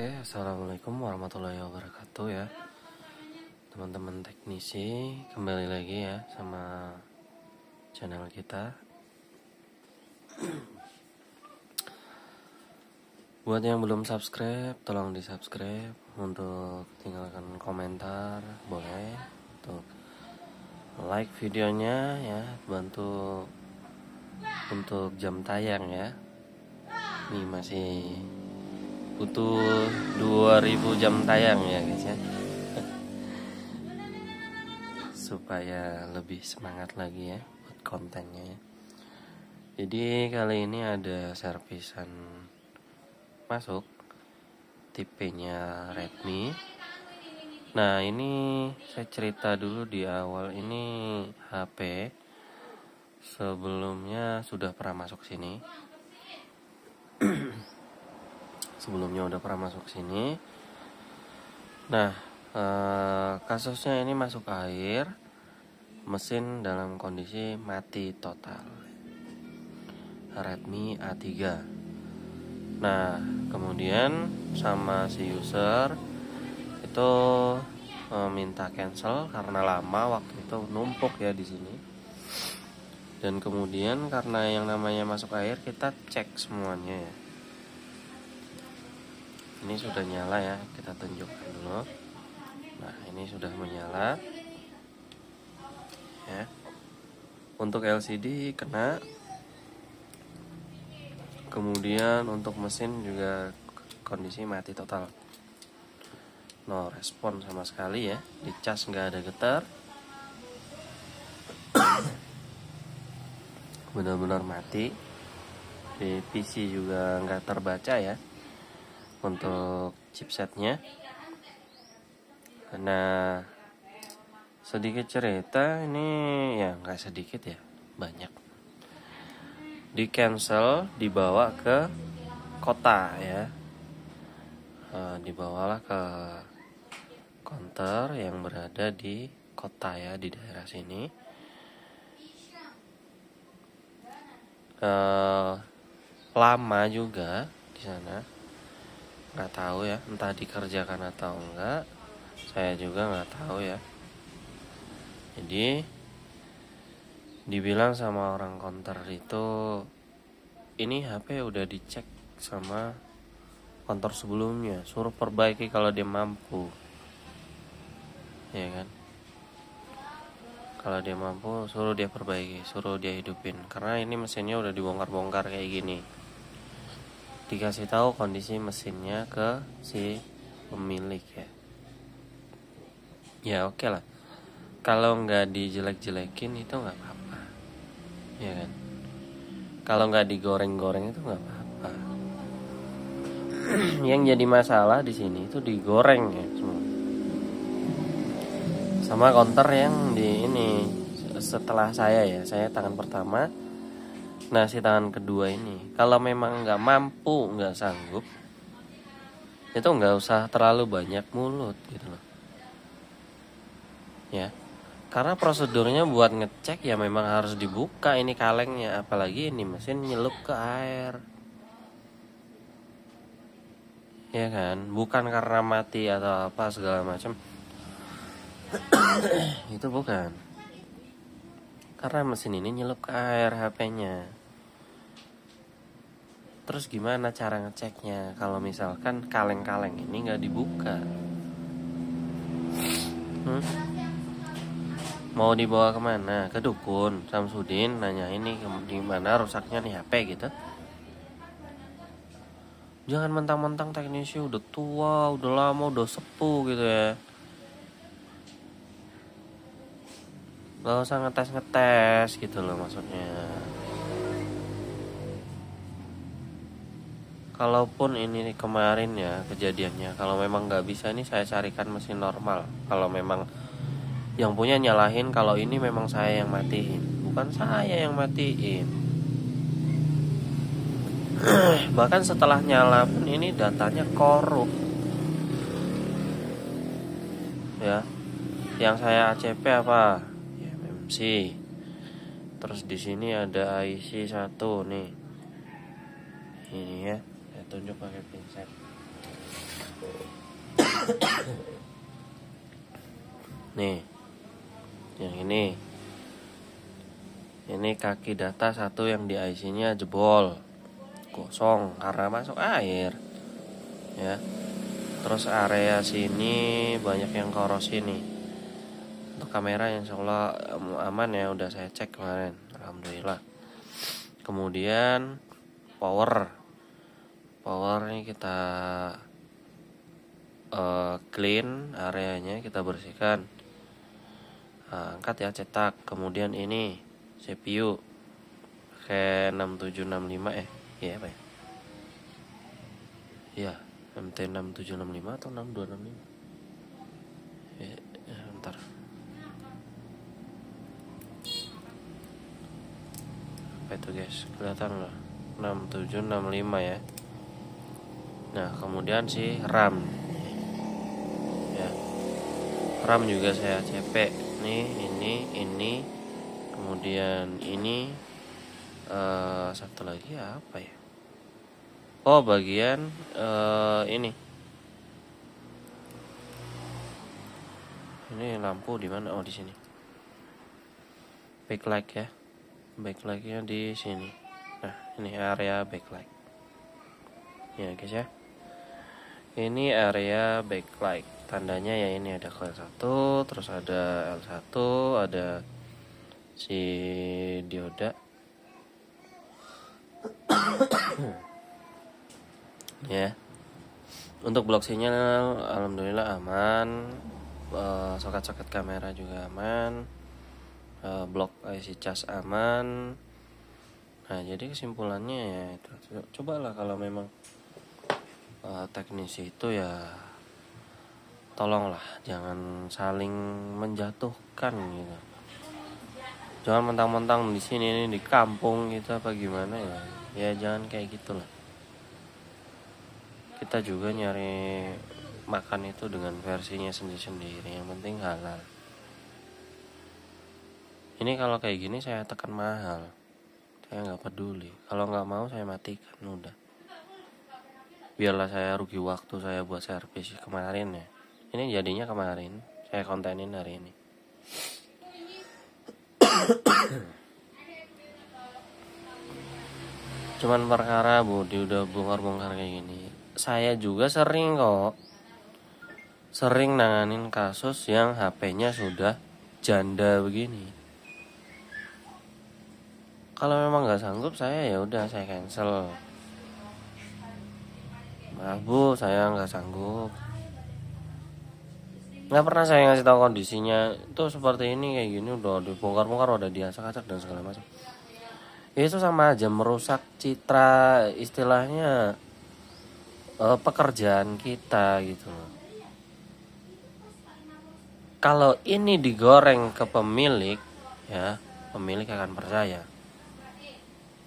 Oke, assalamualaikum warahmatullahi wabarakatuh ya, teman-teman teknisi. Kembali lagi ya sama channel kita. Buat yang belum subscribe, tolong di subscribe. Untuk tinggalkan komentar boleh, untuk like videonya ya, bantu untuk jam tayang ya. Ini masih butuh 2000 jam tayang ya guys ya, supaya lebih semangat lagi ya buat kontennya ya. Jadi kali ini ada servisan masuk, tipenya Redmi. Nah ini saya cerita dulu di awal, ini HP sebelumnya sudah pernah masuk sini. Sebelumnya udah pernah masuk sini. Nah, kasusnya ini masuk air, mesin dalam kondisi mati total. Redmi A3. Nah, kemudian sama si user itu minta cancel karena lama, waktu itu numpuk ya di sini. Dan kemudian karena yang namanya masuk air, kita cek semuanya ya. Ini sudah nyala ya, kita tunjukkan dulu. Nah ini sudah menyala ya. Untuk LCD kena, kemudian untuk mesin juga kondisi mati total, no respon sama sekali ya. Di cas nggak ada getar, benar-benar mati. Di PC juga nggak terbaca ya untuk chipsetnya. Nah, sedikit cerita ini ya, nggak sedikit ya, banyak. Di cancel, dibawa ke kota ya, dibawalah ke counter yang berada di kota ya, di daerah sini. Lama juga di sana, nggak tahu ya, entah dikerjakan atau enggak, saya juga nggak tahu ya. Jadi dibilang sama orang counter itu, ini HP udah dicek sama counter sebelumnya, suruh perbaiki kalau dia mampu, ya kan? Kalau dia mampu, suruh dia perbaiki, suruh dia hidupin, karena ini mesinnya udah dibongkar-bongkar kayak gini. Dikasih tahu kondisi mesinnya ke si pemilik ya. Ya oke lah, kalau nggak dijelek-jelekin itu nggak apa-apa, ya kan? Kalau nggak digoreng-goreng itu nggak apa-apa. Yang jadi masalah di sini itu digoreng ya semua, sama counter yang di ini setelah saya ya, saya tangan pertama. Nah si tangan kedua ini, kalau memang nggak mampu, nggak sanggup, itu nggak usah terlalu banyak mulut gitu loh ya. Karena prosedurnya buat ngecek ya memang harus dibuka ini kalengnya, apalagi ini mesin nyelup ke air, ya kan? Bukan karena mati atau apa segala macam. Itu bukan. Karena mesin ini nyelup ke air HP-nya. Terus gimana cara ngeceknya kalau misalkan kaleng-kaleng ini nggak dibuka? Mau dibawa kemana? Ke dukun Samsudin nanya ini gimana rusaknya nih HP gitu. Jangan mentang-mentang teknisi udah tua, udah lama, udah sepuh gitu ya. Gak usah ngetes-ngetes gitu loh maksudnya. Kalaupun ini kemarin ya kejadiannya, kalau memang nggak bisa ini saya carikan mesin normal. Kalau memang yang punya nyalahin, kalau ini memang saya yang matiin, bukan saya yang matiin. Bahkan setelah nyala pun ini datanya korup ya. Yang saya ACP apa? Ya, MMC. Terus di sini ada IC 1 nih. Ini ya, saya tunjuk pakai pinset. Nih, yang ini kaki data satu yang di IC-nya jebol, kosong karena masuk air ya. Terus area sini banyak yang korosi nih. Untuk kamera insya Allah aman ya, udah saya cek kemarin, alhamdulillah. Kemudian power ini kita clean areanya, kita bersihkan. Angkat ya, cetak. Kemudian ini CPU pakai 6765 iya apa ya? Iya, MT6765 atau 6265? Bentar. Apa itu guys? Kelihatan nggak? 6765 ya. Nah, kemudian si RAM. Ya. RAM juga saya CP. Nih, ini. Kemudian ini satu lagi apa ya? Oh, bagian ini. Ini lampu di mana? Oh, di sini. Backlight ya. Backlightnya di sini. Nah, ini area backlight. Ya, guys ya. Ini area backlight. Tandanya ya ini ada coil 1, terus ada L1, ada si dioda. Ya. Untuk blok sinyal alhamdulillah aman. Soket-soket kamera juga aman. Blok IC cas aman. Nah, jadi kesimpulannya ya itu. Cobalah kalau memang teknisi itu ya tolonglah jangan saling menjatuhkan gitu. Jangan mentang-mentang di sini ini di kampung gitu apa gimana ya. Ya jangan kayak gitulah. Kita juga nyari makan itu dengan versinya sendiri-sendiri, yang penting halal. Ini kalau kayak gini saya tekan mahal, saya nggak peduli. Kalau nggak mau saya matikan, udah. Biarlah saya rugi waktu saya buat servis kemarin ya. Ini jadinya kemarin, saya kontenin hari ini. Cuman perkara Budi udah bongkar-bongkar kayak gini. Saya juga sering nanganin kasus yang HP-nya sudah janda begini. Kalau memang nggak sanggup saya ya udah saya cancel. Maaf Bu, saya nggak sanggup. Nggak pernah saya ngasih tahu kondisinya itu seperti ini kayak gini, udah dibongkar-bongkar, udah diacak-acak dan segala macam. Itu sama aja merusak citra istilahnya pekerjaan kita gitu. Kalau ini digoreng ke pemilik ya, pemilik akan percaya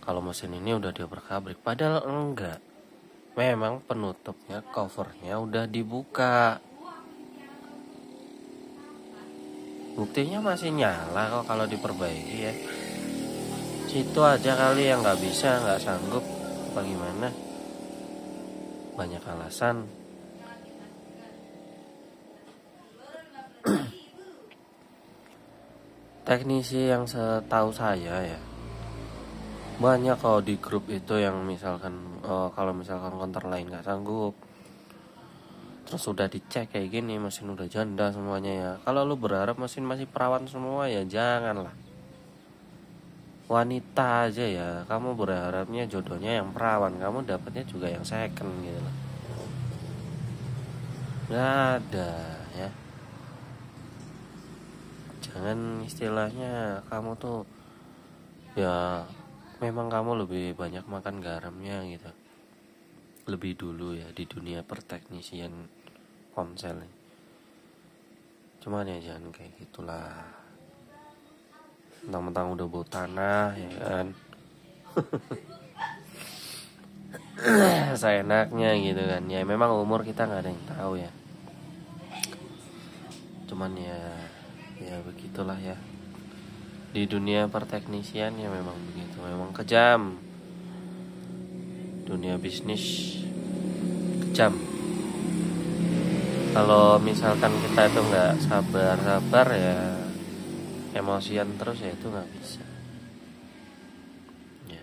kalau mesin ini udah diobrak-abrik, padahal enggak. Memang penutupnya, covernya udah dibuka. Buktinya masih nyala kok kalau diperbaiki ya. Situ aja kali yang nggak bisa, nggak sanggup, apa gimana? Banyak alasan. Teknisi yang setahu saya ya, banyak kalau di grup itu yang misalkan kalau misalkan konter lain nggak sanggup, terus udah dicek kayak gini, mesin udah janda semuanya ya. Kalau lu berharap mesin masih perawan semua ya janganlah. Wanita aja ya, kamu berharapnya jodohnya yang perawan, kamu dapatnya juga yang second gitu loh. Nggak ada ya. Jangan istilahnya kamu tuh ya memang kamu lebih banyak makan garamnya gitu. Lebih dulu ya di dunia perteknisian ponsel. Cuman ya jangan kayak gitulah. Mentang-mentang udah bau tanah ya kan. Saya enaknya gitu kan. Ya memang umur kita nggak ada yang tahu ya. Cuman ya begitulah ya. Di dunia perteknisian ya memang begitu. Memang kejam. Dunia bisnis kejam. Kalau misalkan kita itu nggak sabar ya, emosian terus ya itu nggak bisa ya.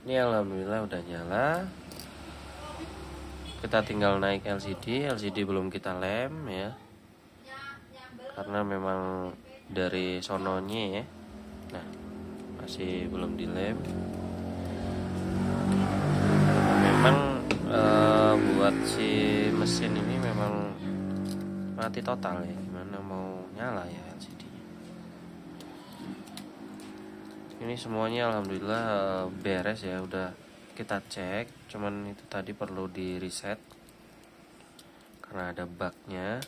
Ini alhamdulillah udah nyala. Kita tinggal naik LCD belum kita lem ya, karena memang dari sononya ya. Nah, masih belum dilem. Memang buat si mesin ini memang mati total ya, gimana mau nyala ya LCD. Ini semuanya alhamdulillah beres ya, udah kita cek. Cuman itu tadi perlu di reset karena ada bugnya.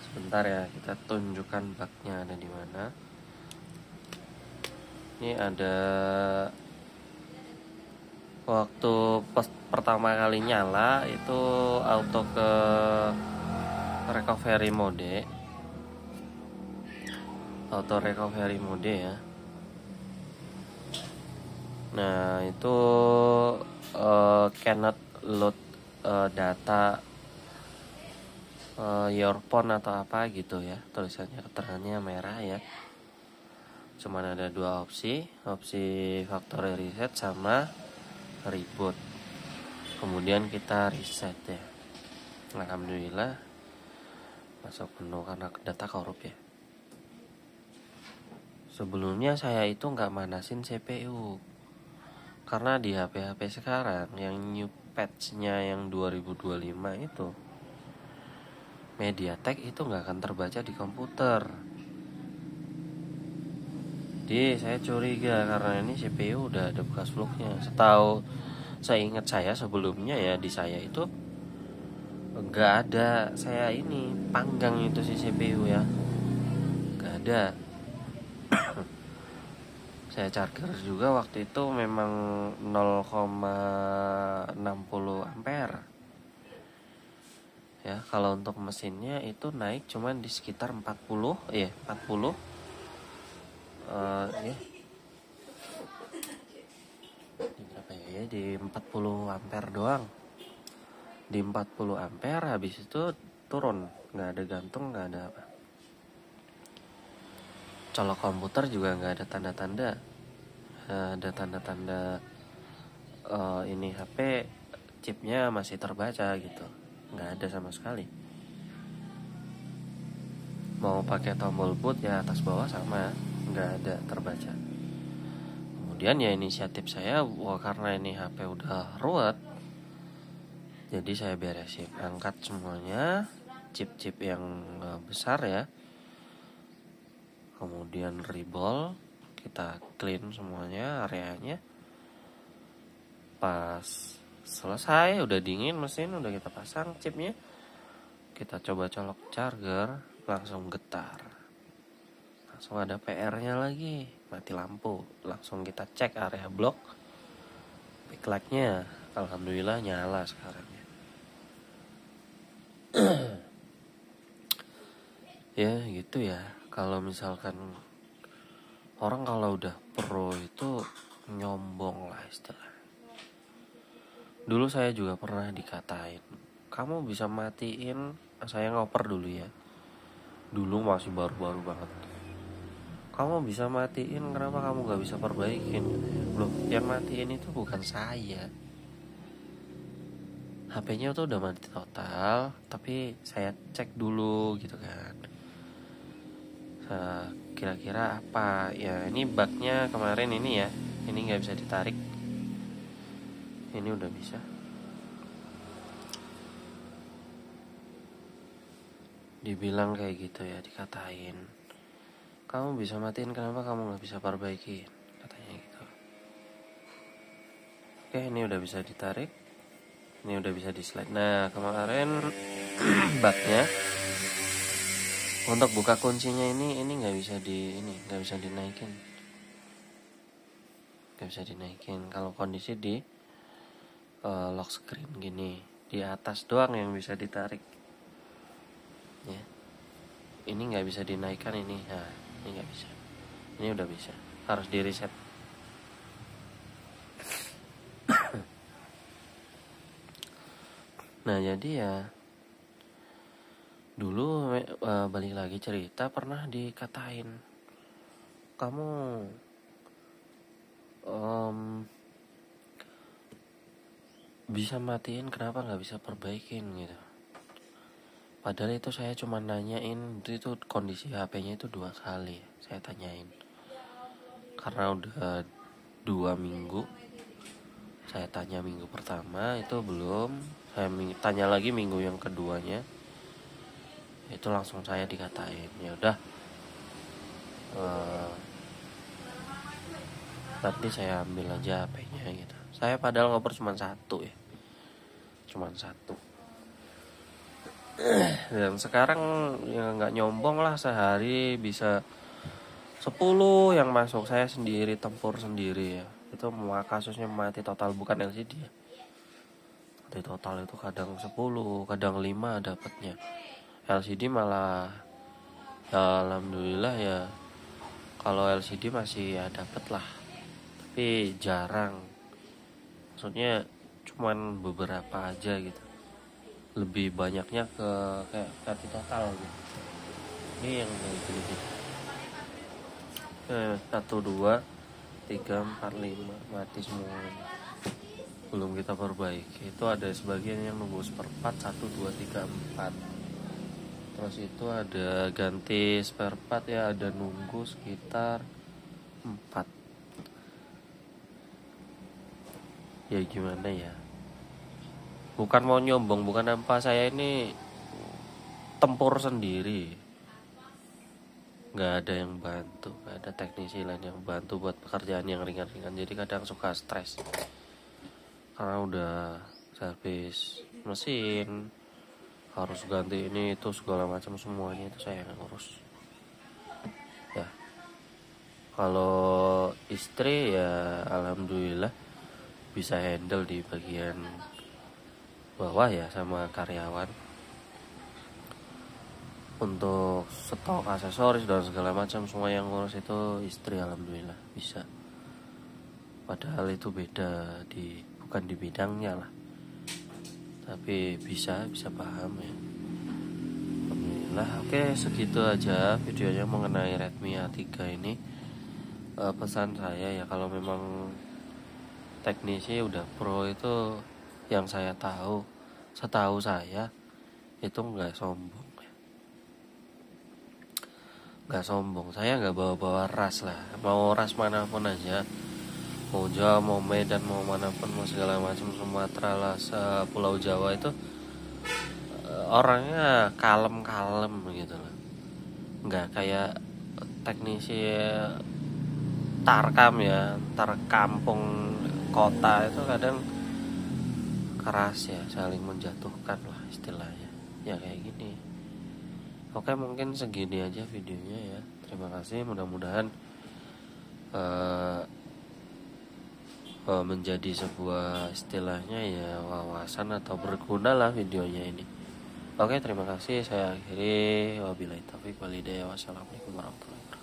Sebentar ya, kita tunjukkan bugnya ada di mana. Ini ada waktu pertama kali nyala itu auto ke recovery mode, ya. Nah itu cannot load data your phone atau apa gitu ya, tulisannya keterangannya merah ya. Cuman ada dua opsi factory reset sama reboot. Kemudian kita reset ya. Alhamdulillah masuk menu karena data korup ya. Sebelumnya saya itu nggak manasin CPU karena di HP sekarang yang new patch-nya yang 2025 itu MediaTek itu nggak akan terbaca di komputer. Jadi saya curiga karena ini CPU udah ada bekas fluknya. Saya ingat saya sebelumnya ya, di saya itu nggak ada saya ini panggang itu si CPU ya, nggak ada. Saya charger juga waktu itu memang 0,60 ampere ya. Kalau untuk mesinnya itu naik cuman di sekitar 40 ya, 40 ya. Berapa ya, di 40 ampere doang. Di 40 ampere habis itu turun, nggak ada gantung, nggak ada apa. Colok komputer juga nggak ada tanda-tanda, ada tanda-tanda ini HP chipnya masih terbaca gitu, nggak ada sama sekali. Mau pakai tombol boot ya atas bawah sama, nggak ada terbaca. Kemudian ya inisiatif saya, karena ini HP udah ruwet, jadi saya beresin, angkat semuanya chip-chip yang besar ya. Kemudian reball, kita clean semuanya areanya. Pas selesai, udah dingin mesin, udah kita pasang chipnya, kita coba colok charger, langsung getar, langsung ada PR-nya lagi, mati lampu. Langsung kita cek area blok, backlightnya alhamdulillah nyala sekarang ya. Ya gitu ya. Kalau misalkan orang kalau udah pro itu nyombong lah istilah. Dulu saya juga pernah dikatain, kamu bisa matiin, saya ngoper dulu ya, dulu masih baru-baru banget, kamu bisa matiin, kenapa kamu gak bisa perbaikin? Loh, yang matiin itu bukan saya, HP-nya tuh udah mati total, tapi saya cek dulu gitu kan. Kira-kira apa ya, ini bugnya kemarin ini ya, ini nggak bisa ditarik, ini udah bisa. Dibilang kayak gitu ya, dikatain, kamu bisa matiin, kenapa kamu nggak bisa perbaikin, katanya gitu. Oke, ini udah bisa ditarik, ini udah bisa di slide. Nah kemarin bugnya untuk buka kuncinya ini nggak bisa nggak bisa dinaikin, kalau kondisi di lock screen gini, di atas doang yang bisa ditarik ya. Ini nggak bisa dinaikkan ini, nah ini nggak bisa, ini udah bisa, harus di reset. Nah jadi ya dulu balik lagi cerita, pernah dikatain, kamu bisa matiin kenapa nggak bisa perbaikin gitu. Padahal itu saya cuma nanyain, itu kondisi HP-nya itu 2 kali saya tanyain, karena udah 2 minggu. Saya tanya minggu pertama itu belum, saya tanya lagi minggu yang keduanya, itu langsung saya dikatain. Ya udah, nanti saya ambil aja HP-nya gitu. Saya padahal ngoper cuma satu ya, cuma satu. Dan sekarang ya nggak nyombong lah, sehari bisa 10 yang masuk. Saya sendiri tempur sendiri ya. Itu kasusnya mati total, bukan LCD ya. Mati total itu kadang 10, kadang 5 dapatnya. LCD malah ya alhamdulillah ya, kalau LCD masih ya dapet lah, tapi jarang. Maksudnya cuman beberapa aja gitu. Lebih banyaknya ke kayak mati total gitu. Ini yang gitu. 1, 2, 3, 4, 5 mati semua. Belum kita perbaiki. Itu ada sebagian yang nunggu spare part 1, 2, 3, 4. Terus itu ada ganti spare part ya, ada nunggu sekitar 4. Ya gimana ya, bukan mau nyombong, bukan apa, saya ini tempur sendiri, nggak ada yang bantu, nggak ada teknisi lain yang bantu buat pekerjaan yang ringan-ringan. Jadi kadang suka stres karena udah servis mesin, harus ganti ini itu segala macam, semuanya itu saya yang ngurus ya. Kalau istri ya alhamdulillah bisa handle di bagian bawah ya, sama karyawan. Untuk stok aksesoris dan segala macam semua yang ngurus itu istri, alhamdulillah bisa. Padahal itu beda, bukan di bidangnya lah, tapi bisa paham ya, alhamdulillah. Oke, segitu aja videonya mengenai Redmi A3 ini. Pesan saya ya, kalau memang teknisi udah pro itu, yang saya tahu, setahu saya itu nggak sombong. Saya nggak bawa ras lah, mau ras manapun aja, mau Jawa, mau Medan, mau manapun, mau segala macam, Sumatera lah, Pulau Jawa itu orangnya kalem gitu lah, nggak kayak teknisi tarkam ya, kampung kota itu kadang keras ya, saling menjatuhkan lah istilahnya ya, kayak gini. Oke, mungkin segini aja videonya ya. Terima kasih, mudah-mudahan menjadi sebuah istilahnya ya wawasan atau berguna lah videonya ini. Oke, terima kasih. Saya akhiri, wabillahi taufiq wal hidayah. Wassalamualaikum warahmatullahi wabarakatuh.